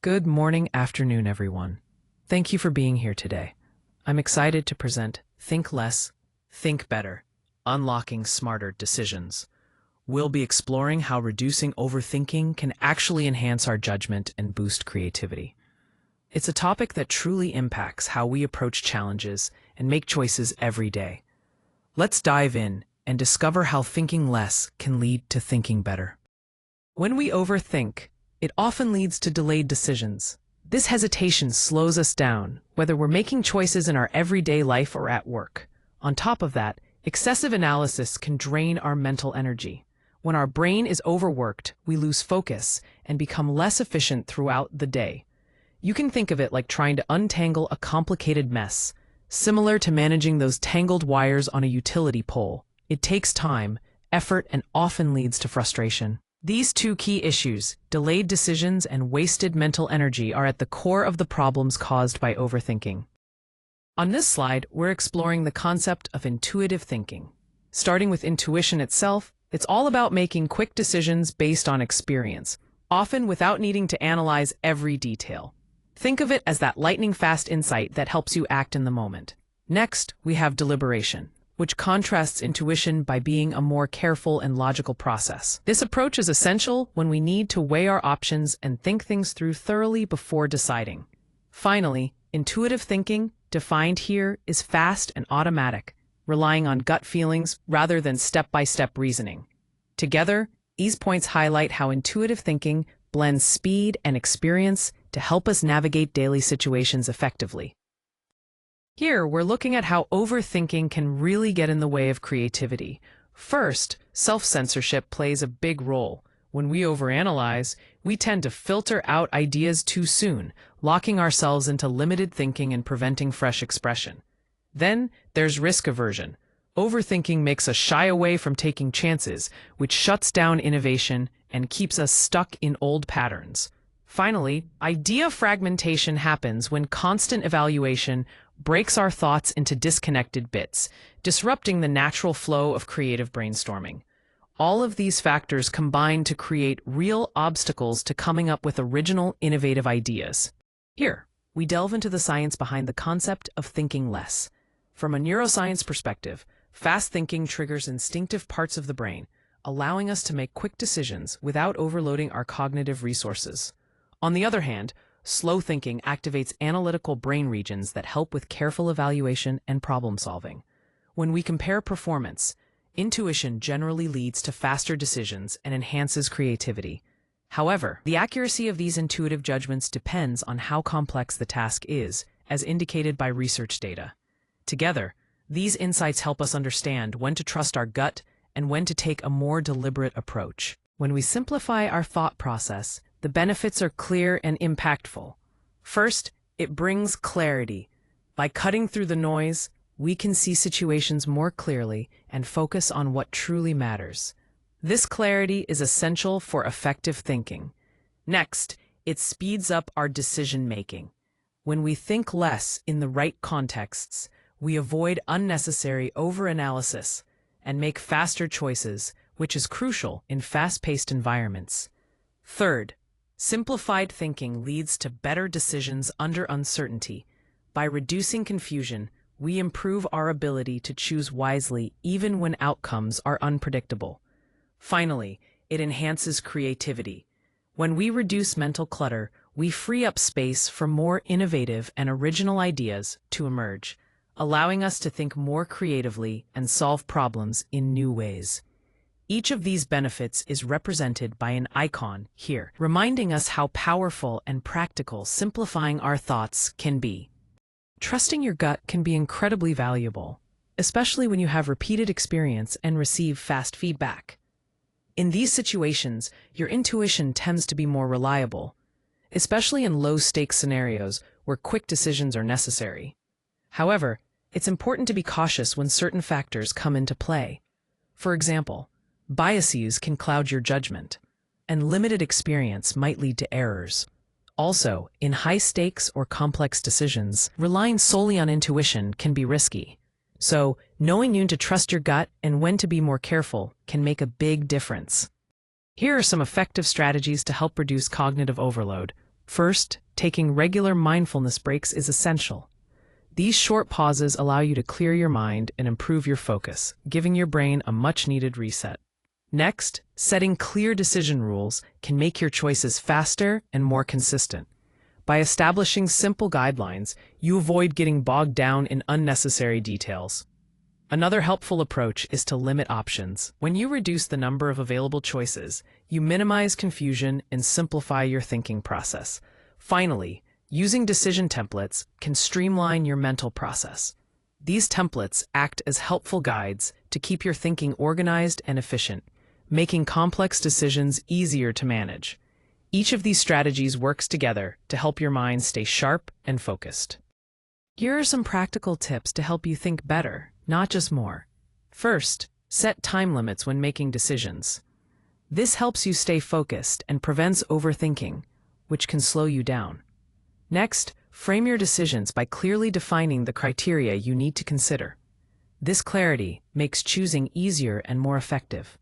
Good morning, afternoon, everyone. Thank you for being here today. I'm excited to present Think Less, Think Better, Unlocking Smarter Decisions. We'll be exploring how reducing overthinking can actually enhance our judgment and boost creativity. It's a topic that truly impacts how we approach challenges and make choices every day. Let's dive in and discover how thinking less can lead to thinking better. When we overthink, it often leads to delayed decisions. This hesitation slows us down, whether we're making choices in our everyday life or at work. On top of that, excessive analysis can drain our mental energy. When our brain is overworked, we lose focus and become less efficient throughout the day. You can think of it like trying to untangle a complicated mess, similar to managing those tangled wires on a utility pole. It takes time, effort, and often leads to frustration. These two key issues, delayed decisions and wasted mental energy, are at the core of the problems caused by overthinking. On this slide, we're exploring the concept of intuitive thinking. Starting with intuition itself, it's all about making quick decisions based on experience, often without needing to analyze every detail. Think of it as that lightning-fast insight that helps you act in the moment. Next, we have deliberation, which contrasts intuition by being a more careful and logical process. This approach is essential when we need to weigh our options and think things through thoroughly before deciding. Finally, intuitive thinking, defined here, is fast and automatic, relying on gut feelings rather than step-by-step reasoning. Together, these points highlight how intuitive thinking blends speed and experience to help us navigate daily situations effectively. Here, we're looking at how overthinking can really get in the way of creativity. First, self-censorship plays a big role. When we overanalyze, we tend to filter out ideas too soon, locking ourselves into limited thinking and preventing fresh expression. Then, there's risk aversion. Overthinking makes us shy away from taking chances, which shuts down innovation and keeps us stuck in old patterns. Finally, idea fragmentation happens when constant evaluation breaks our thoughts into disconnected bits, disrupting the natural flow of creative brainstorming. All of these factors combine to create real obstacles to coming up with original, innovative ideas. Here, we delve into the science behind the concept of thinking less. From a neuroscience perspective, fast thinking triggers instinctive parts of the brain, allowing us to make quick decisions without overloading our cognitive resources. On the other hand, slow thinking activates analytical brain regions that help with careful evaluation and problem solving. When we compare performance, intuition generally leads to faster decisions and enhances creativity. However, the accuracy of these intuitive judgments depends on how complex the task is, as indicated by research data. Together, these insights help us understand when to trust our gut and when to take a more deliberate approach. When we simplify our thought process, the benefits are clear and impactful. First, it brings clarity. By cutting through the noise, we can see situations more clearly and focus on what truly matters. This clarity is essential for effective thinking. Next, it speeds up our decision-making. When we think less in the right contexts, we avoid unnecessary overanalysis and make faster choices, which is crucial in fast-paced environments. Third, simplified thinking leads to better decisions under uncertainty. By reducing confusion, we improve our ability to choose wisely even when outcomes are unpredictable. Finally, it enhances creativity. When we reduce mental clutter, we free up space for more innovative and original ideas to emerge, allowing us to think more creatively and solve problems in new ways. Each of these benefits is represented by an icon here, reminding us how powerful and practical simplifying our thoughts can be. Trusting your gut can be incredibly valuable, especially when you have repeated experience and receive fast feedback. In these situations, your intuition tends to be more reliable, especially in low-stakes scenarios where quick decisions are necessary. However, it's important to be cautious when certain factors come into play. For example, biases can cloud your judgment, and limited experience might lead to errors. Also, in high-stakes or complex decisions, relying solely on intuition can be risky. So, knowing when to trust your gut and when to be more careful can make a big difference. Here are some effective strategies to help reduce cognitive overload. First, taking regular mindfulness breaks is essential. These short pauses allow you to clear your mind and improve your focus, giving your brain a much-needed reset. Next, setting clear decision rules can make your choices faster and more consistent. By establishing simple guidelines, you avoid getting bogged down in unnecessary details. Another helpful approach is to limit options. When you reduce the number of available choices, you minimize confusion and simplify your thinking process. Finally, using decision templates can streamline your mental process. These templates act as helpful guides to keep your thinking organized and efficient, making complex decisions easier to manage. Each of these strategies works together to help your mind stay sharp and focused. Here are some practical tips to help you think better, not just more. First, set time limits when making decisions. This helps you stay focused and prevents overthinking, which can slow you down. Next, frame your decisions by clearly defining the criteria you need to consider. This clarity makes choosing easier and more effective.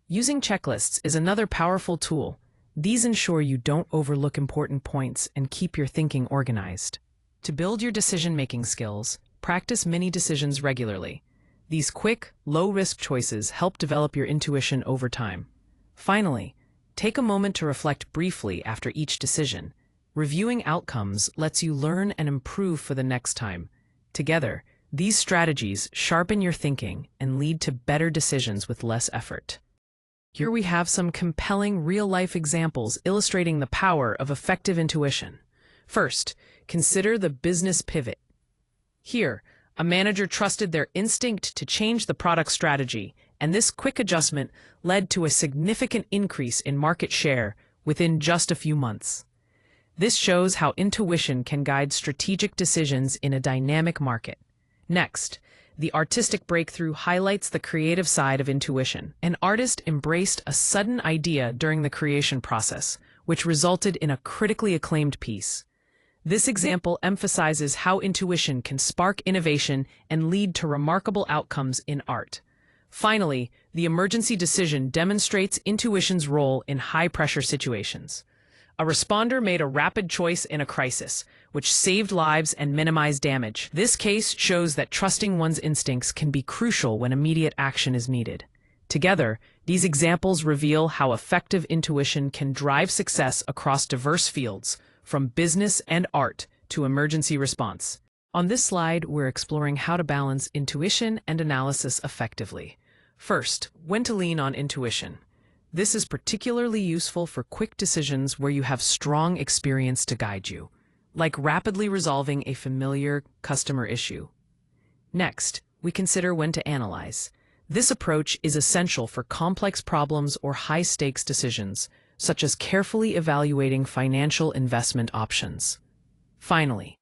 Using checklists is another powerful tool. These ensure you don't overlook important points and keep your thinking organized. To build your decision-making skills, practice mini decisions regularly. These quick, low-risk choices help develop your intuition over time. Finally, take a moment to reflect briefly after each decision. Reviewing outcomes lets you learn and improve for the next time. Together, these strategies sharpen your thinking and lead to better decisions with less effort. Here we have some compelling real-life examples illustrating the power of effective intuition. First, consider the business pivot. Here, a manager trusted their instinct to change the product strategy, and this quick adjustment led to a significant increase in market share within just a few months. This shows how intuition can guide strategic decisions in a dynamic market. Next, the artistic breakthrough highlights the creative side of intuition. An artist embraced a sudden idea during the creation process, which resulted in a critically acclaimed piece. This example emphasizes how intuition can spark innovation and lead to remarkable outcomes in art. Finally, the emergency decision demonstrates intuition's role in high-pressure situations. A responder made a rapid choice in a crisis, which saved lives and minimized damage. This case shows that trusting one's instincts can be crucial when immediate action is needed. Together, these examples reveal how effective intuition can drive success across diverse fields, from business and art to emergency response. On this slide, we're exploring how to balance intuition and analysis effectively. First, when to lean on intuition. This is particularly useful for quick decisions where you have strong experience to guide you, like rapidly resolving a familiar customer issue. Next, we consider when to analyze. This approach is essential for complex problems or high-stakes decisions, such as carefully evaluating financial investment options. Finally,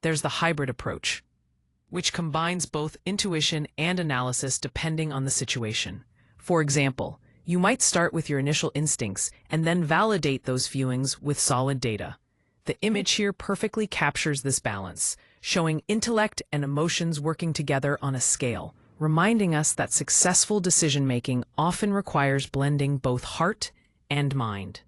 there's the hybrid approach, which combines both intuition and analysis depending on the situation. For example, you might start with your initial instincts and then validate those feelings with solid data. The image here perfectly captures this balance, showing intellect and emotions working together on a scale, reminding us that successful decision-making often requires blending both heart and mind.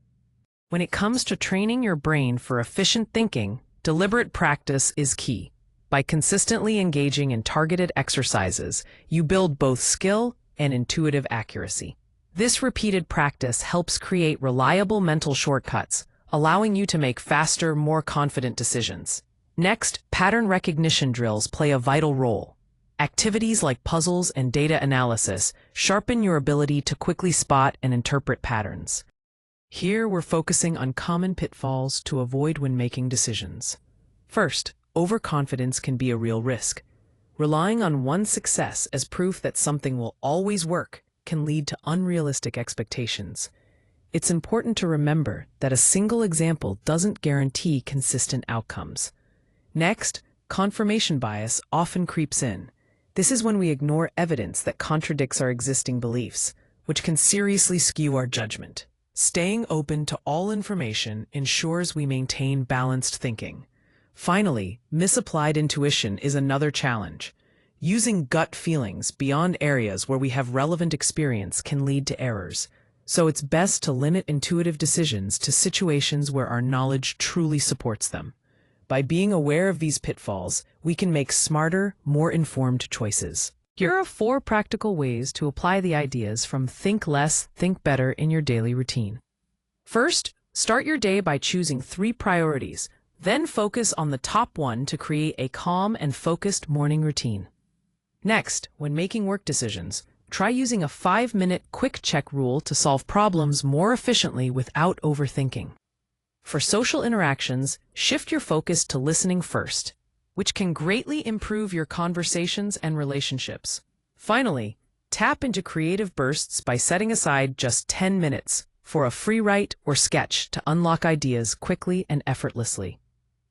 When it comes to training your brain for efficient thinking, deliberate practice is key. By consistently engaging in targeted exercises, you build both skill and intuitive accuracy. This repeated practice helps create reliable mental shortcuts, allowing you to make faster, more confident decisions. Next, pattern recognition drills play a vital role. Activities like puzzles and data analysis sharpen your ability to quickly spot and interpret patterns. Here, we're focusing on common pitfalls to avoid when making decisions. First, overconfidence can be a real risk. Relying on one success as proof that something will always work can lead to unrealistic expectations. It's important to remember that a single example doesn't guarantee consistent outcomes. Next, confirmation bias often creeps in. This is when we ignore evidence that contradicts our existing beliefs, which can seriously skew our judgment. Staying open to all information ensures we maintain balanced thinking. Finally, misapplied intuition is another challenge. Using gut feelings beyond areas where we have relevant experience can lead to errors. So it's best to limit intuitive decisions to situations where our knowledge truly supports them. By being aware of these pitfalls, we can make smarter, more informed choices. Here are 4 practical ways to apply the ideas from Think Less, Think Better in your daily routine. First, start your day by choosing 3 priorities, then focus on the top one to create a calm and focused morning routine. Next, when making work decisions, try using a 5-minute quick check rule to solve problems more efficiently without overthinking. For social interactions, shift your focus to listening first, which can greatly improve your conversations and relationships. Finally, tap into creative bursts by setting aside just 10 minutes for a free write or sketch to unlock ideas quickly and effortlessly.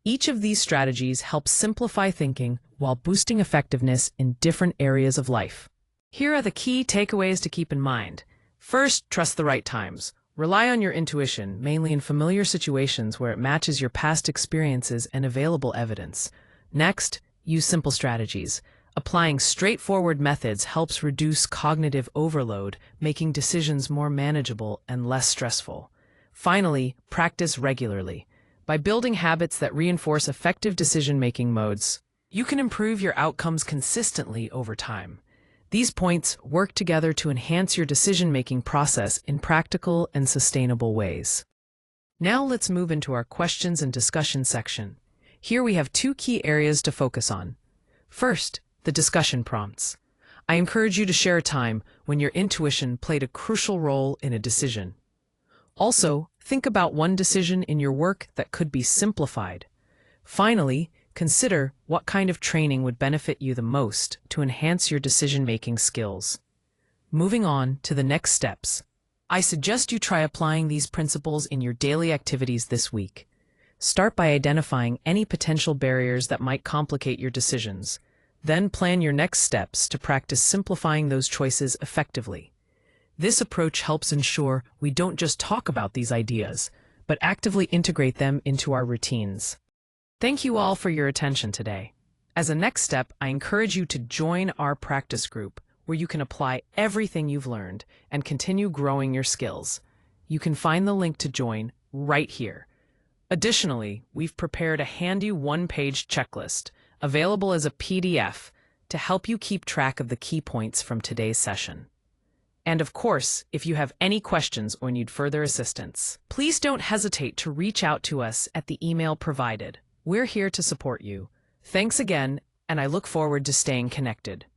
Each of these strategies helps simplify thinking while boosting effectiveness in different areas of life. Here are the key takeaways to keep in mind. First, trust the right times. Rely on your intuition, mainly in familiar situations where it matches your past experiences and available evidence. Next, use simple strategies. Applying straightforward methods helps reduce cognitive overload, making decisions more manageable and less stressful. Finally, practice regularly. By building habits that reinforce effective decision-making modes, you can improve your outcomes consistently over time. These points work together to enhance your decision-making process in practical and sustainable ways. Now let's move into our questions and discussion section. Here we have 2 key areas to focus on. First, the discussion prompts. I encourage you to share a time when your intuition played a crucial role in a decision. Also, think about one decision in your work that could be simplified. Finally, consider what kind of training would benefit you the most to enhance your decision-making skills. Moving on to the next steps. I suggest you try applying these principles in your daily activities this week. Start by identifying any potential barriers that might complicate your decisions. Then plan your next steps to practice simplifying those choices effectively. This approach helps ensure we don't just talk about these ideas, but actively integrate them into our routines. Thank you all for your attention today. As a next step, I encourage you to join our practice group, where you can apply everything you've learned and continue growing your skills. You can find the link to join right here. Additionally, we've prepared a handy 1-page checklist, available as a PDF, to help you keep track of the key points from today's session. And of course, if you have any questions or need further assistance, please don't hesitate to reach out to us at the email provided. We're here to support you. Thanks again, and I look forward to staying connected.